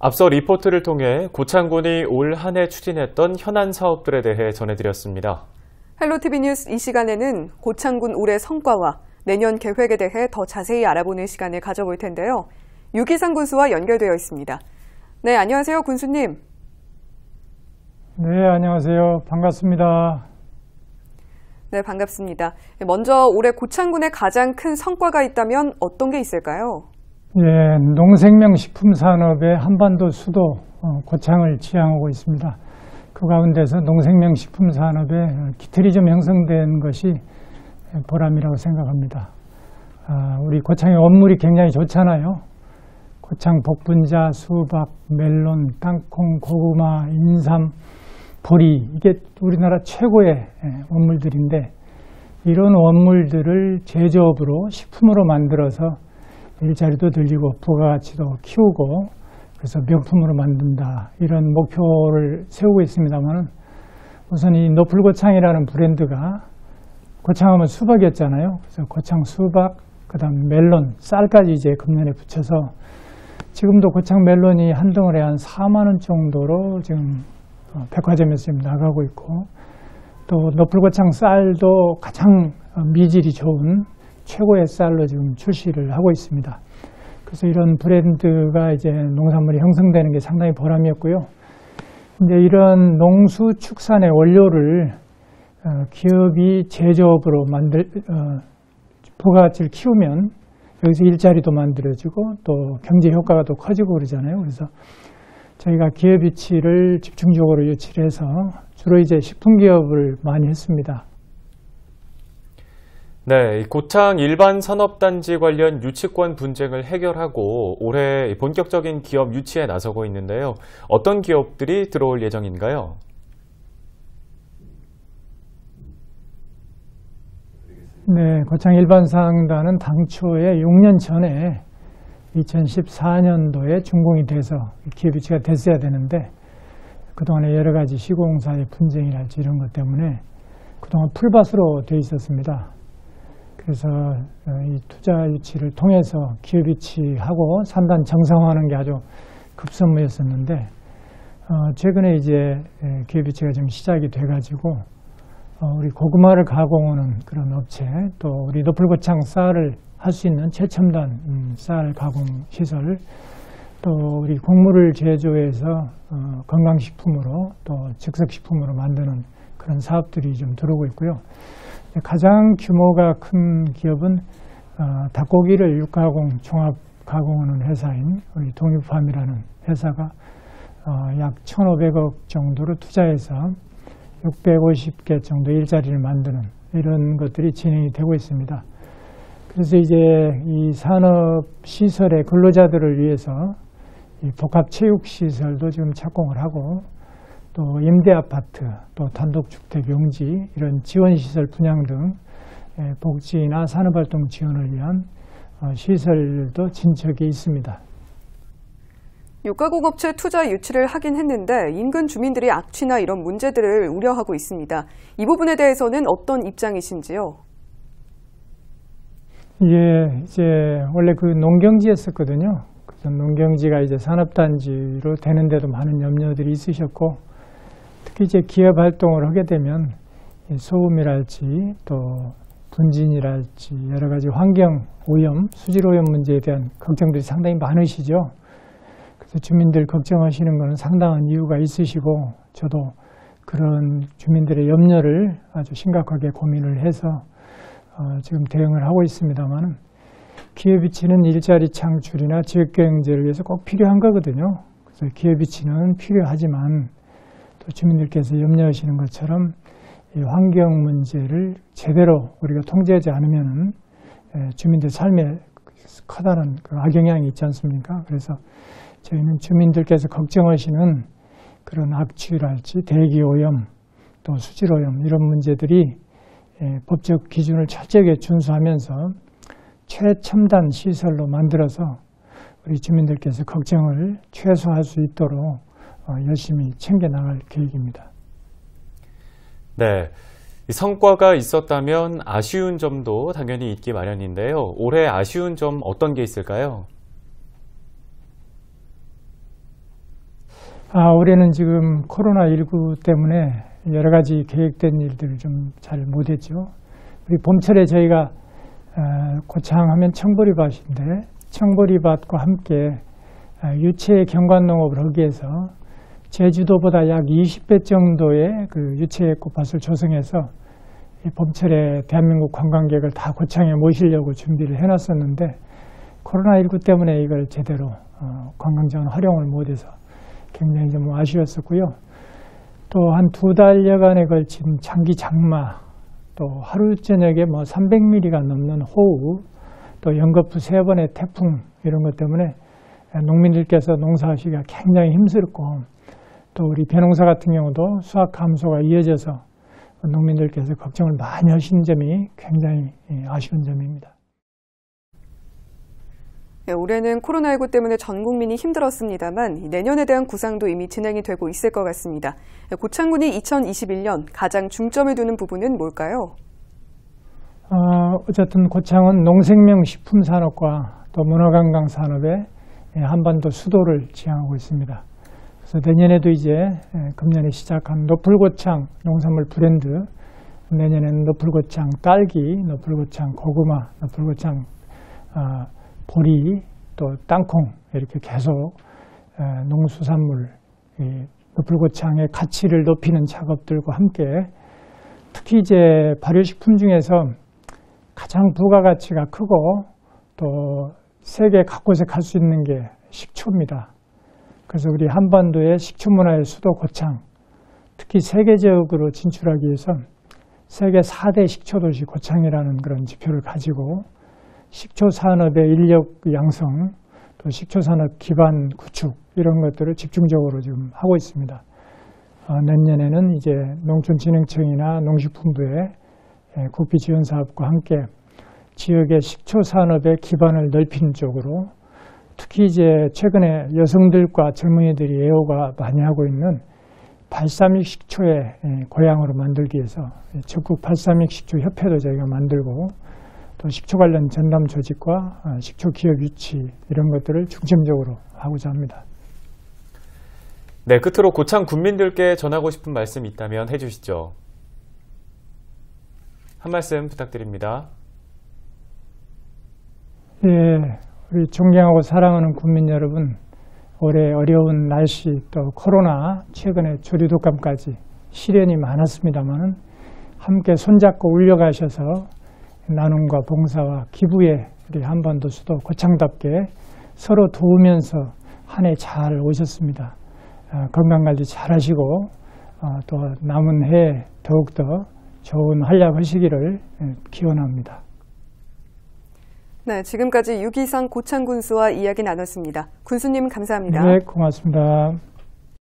앞서 리포트를 통해 고창군이 올 한 해 추진했던 현안 사업들에 대해 전해드렸습니다. 헬로티비 뉴스 이 시간에는 고창군 올해 성과와 내년 계획에 대해 더 자세히 알아보는 시간을 가져볼 텐데요. 유기상 군수와 연결되어 있습니다. 네, 안녕하세요, 군수님. 네, 안녕하세요. 반갑습니다. 네, 반갑습니다. 먼저 올해 고창군의 가장 큰 성과가 있다면 어떤 게 있을까요? 예, 농생명식품산업의 한반도 수도 고창을 지향하고 있습니다. 그 가운데서 농생명식품산업의 기틀이 좀 형성된 것이 보람이라고 생각합니다. 우리 고창의 원물이 굉장히 좋잖아요. 고창 복분자, 수박, 멜론, 땅콩, 고구마, 인삼, 보리, 이게 우리나라 최고의 원물들인데, 이런 원물들을 제조업으로 식품으로 만들어서 일자리도 늘리고 부가가치도 키우고 그래서 명품으로 만든다, 이런 목표를 세우고 있습니다만, 우선 이 노플고창이라는 브랜드가 고창하면 수박이었잖아요. 그래서 고창 수박, 그 다음 멜론, 쌀까지 이제 금년에 붙여서 지금도 고창 멜론이 한 덩어리에 한 4만 원 정도로 지금 백화점에서 지금 나가고 있고, 또 노플고창 쌀도 가장 미질이 좋은 최고의 쌀로 지금 출시를 하고 있습니다. 그래서 이런 브랜드가 이제 농산물이 형성되는 게 상당히 보람이었고요. 이제 이런 농수축산의 원료를 기업이 제조업으로 부가가치를 키우면 여기서 일자리도 만들어지고 또 경제 효과가 더 커지고 그러잖아요. 그래서 저희가 기업 유치를 집중적으로 유치를 해서 주로 이제 식품기업을 많이 했습니다. 네, 고창 일반 산업단지 관련 유치권 분쟁을 해결하고 올해 본격적인 기업 유치에 나서고 있는데요. 어떤 기업들이 들어올 예정인가요? 네, 고창 일반상단은 당초에 6년 전에 2014년도에 준공이 돼서 기업 유치가 됐어야 되는데, 그동안에 여러 가지 시공사의 분쟁이랄지 이런 것 때문에 그동안 풀밭으로 되어 있었습니다. 그래서 이 투자 유치를 통해서 기업 유치하고 산단 정상화하는 게 아주 급선무였었는데, 최근에 이제 기업 유치가 좀 시작이 돼가지고 우리 고구마를 가공하는 그런 업체, 또 우리 노플고창 쌀을 할 수 있는 최첨단 쌀 가공 시설, 또 우리 곡물을 제조해서 건강식품으로 또 즉석식품으로 만드는 그런 사업들이 좀 들어오고 있고요. 가장 규모가 큰 기업은 닭고기를 육가공 종합 가공하는 회사인 우리 동유팜이라는 회사가 약 1,500억 정도를 투자해서 650개 정도 일자리를 만드는 이런 것들이 진행이 되고 있습니다. 그래서 이제 이 산업 시설의 근로자들을 위해서 이 복합체육시설도 지금 착공을 하고, 또 임대아파트, 또 단독주택 용지, 이런 지원시설 분양 등 복지나 산업활동 지원을 위한 시설도 진척이 있습니다. 육가공업체 투자 유치를 하긴 했는데 인근 주민들이 악취나 이런 문제들을 우려하고 있습니다. 이 부분에 대해서는 어떤 입장이신지요? 예, 이제 원래 그 농경지였었거든요. 그래서 농경지가 이제 산업단지로 되는데도 많은 염려들이 있으셨고, 특히 이제 기업 활동을 하게 되면 소음이랄지 또 분진이랄지 여러 가지 환경 오염, 수질 오염 문제에 대한 걱정들이 상당히 많으시죠. 그래서 주민들 걱정하시는 것은 상당한 이유가 있으시고, 저도 그런 주민들의 염려를 아주 심각하게 고민을 해서 지금 대응을 하고 있습니다만, 기업 유치는 일자리 창출이나 지역경제를 위해서 꼭 필요한 거거든요. 그래서 기업 유치는 필요하지만 또 주민들께서 염려하시는 것처럼 이 환경 문제를 제대로 우리가 통제하지 않으면 주민들 삶에 커다란 그 악영향이 있지 않습니까? 그래서 저희는 주민들께서 걱정하시는 그런 악취랄지 대기오염, 또 수질오염 이런 문제들이 법적 기준을 철저하게 준수하면서 최첨단 시설로 만들어서 우리 주민들께서 걱정을 최소화할 수 있도록 열심히 챙겨나갈 계획입니다. 네, 성과가 있었다면 아쉬운 점도 당연히 있기 마련인데요. 올해 아쉬운 점 어떤 게 있을까요? 올해는 지금 코로나19 때문에 여러 가지 계획된 일들을 좀 잘 못했죠. 우리 봄철에 저희가 고창하면 청보리밭인데 청보리밭과 함께 유채 경관농업을 하기 위해서 제주도보다 약 20배 정도의 그 유채 꽃밭을 조성해서 이 봄철에 대한민국 관광객을 다 고창에 모시려고 준비를 해놨었는데 코로나19 때문에 이걸 제대로 관광지원 활용을 못해서 굉장히 좀 아쉬웠었고요. 또 한 2달여간에 걸친 장기 장마, 또 하루 저녁에 300mm가 넘는 호우, 또 연거푸 3번의 태풍 이런 것 때문에 농민들께서 농사하시기가 굉장히 힘들고 또 우리 벼농사 같은 경우도 수확 감소가 이어져서 농민들께서 걱정을 많이 하신 점이 굉장히 아쉬운 점입니다. 네, 올해는 코로나19 때문에 전 국민이 힘들었습니다만 내년에 대한 구상도 이미 진행이 되고 있을 것 같습니다. 고창군이 2021년 가장 중점을 두는 부분은 뭘까요? 어쨌든 고창은 농생명식품산업과 또 문화관광산업에 한반도 수도를 지향하고 있습니다. 그래서 내년에도 이제 금년에 시작한 노풀고창 농산물 브랜드, 내년에는 노풀고창 딸기, 노풀고창 고구마, 노풀고창 보리, 또 땅콩 이렇게 계속 농수산물, 노풀고창의 가치를 높이는 작업들과 함께 특히 이제 발효식품 중에서 가장 부가가치가 크고 또 세계 곳곳에 갈 수 있는 게 식초입니다. 그래서 우리 한반도의 식초 문화의 수도 고창, 특히 세계적으로 진출하기 위해서 세계 4대 식초도시 고창이라는 그런 지표를 가지고 식초 산업의 인력 양성, 또 식초 산업 기반 구축 이런 것들을 집중적으로 지금 하고 있습니다. 내년에는 이제 농촌진흥청이나 농식품부의 국비 지원 사업과 함께 지역의 식초 산업의 기반을 넓히는 쪽으로 특히 이제 최근에 여성들과 젊은이들이 애호가 많이 하고 있는 831 식초의 고향으로 만들기 위해서 전국 831 식초 협회도 저희가 만들고 또 식초 관련 전담 조직과 식초 기업 유치 이런 것들을 중점적으로 하고자 합니다. 네, 끝으로 고창 군민들께 전하고 싶은 말씀 있다면 해주시죠. 한 말씀 부탁드립니다. 예, 우리 존경하고 사랑하는 국민 여러분, 올해 어려운 날씨 또 코로나 최근에 조류독감까지 시련이 많았습니다만 함께 손잡고 울려가셔서 나눔과 봉사와 기부에 우리 한반도 수도 고창답게 서로 도우면서 한 해 잘 오셨습니다. 건강관리 잘 하시고 또 남은 해 더욱더 좋은 활약하시기를 기원합니다. 네, 지금까지 유기상 고창군수와 이야기 나눴습니다. 군수님 감사합니다. 네, 고맙습니다.